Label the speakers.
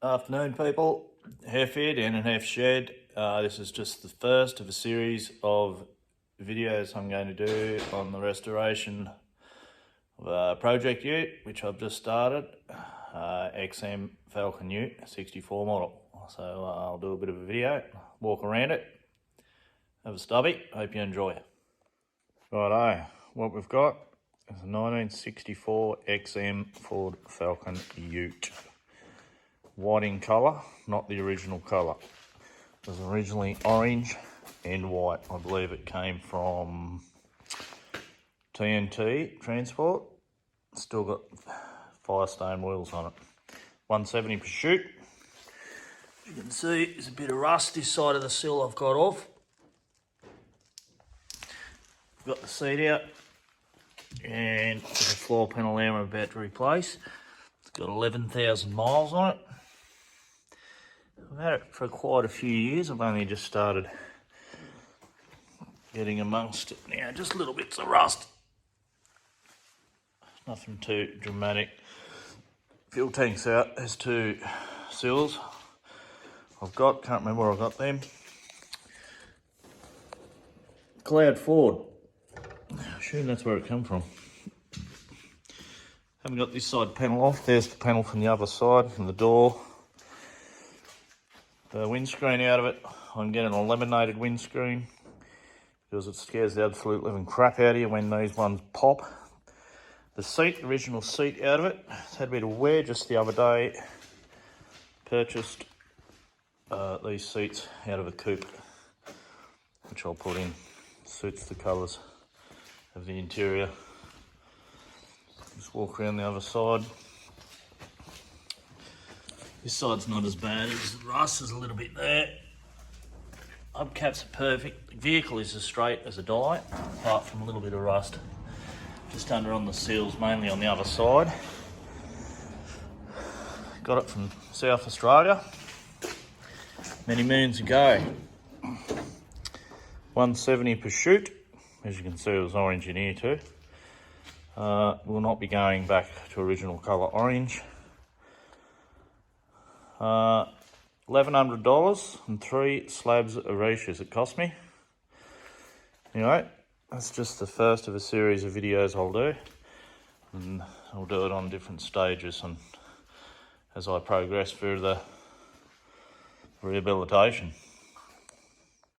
Speaker 1: Afternoon, people. Half here, down in half shed. This is just the first of a series of videos I'm going to do on the restoration of a project ute, which I've just started, XM Falcon Ute 64 model. So I'll do a bit of a video, walk around it, have a stubby. Hope you enjoy. Righto, what we've got is a 1964 XM Ford Falcon Ute. White in colour, not the original colour. It was originally orange and white. I believe it came from TNT Transport. Still got Firestone wheels on it. 170 pursuit. As you can see, there's a bit of rust this side of the sill I've got off. I've got the seat out and there's a floor panel there I'm about to replace. It's got 11,000 miles on it. I've had it for quite a few years. I've only just started getting amongst it now. Just little bits of rust. Nothing too dramatic. Fuel tank's out. There's two sills I've got. Can't remember where I got them. Cloud Ford. I assume that's where it come from. Haven't got this side panel off. There's the panel from the other side, from the door. The windscreen out of it, I'm getting a laminated windscreen because it scares the absolute living crap out of you when these ones pop. The seat, the original seat out of it, it's had a bit of wear just the other day. Purchased these seats out of a coupe, which I'll put in. Suits the colours of the interior. Just walk around the other side. This side's not as bad as the rust, there's a little bit there. Hubcaps are perfect. The vehicle is as straight as a die, apart from a little bit of rust. Just under on the seals, mainly on the other side. Got it from South Australia many moons ago. 170 pursuit. As you can see, it was orange in here too. We'll not be going back to original colour orange. $1,100 and 3 slabs of ratios it cost me. Anyway, that's just the first of a series of videos I'll do, and I'll do it on different stages and as I progress through the rehabilitation.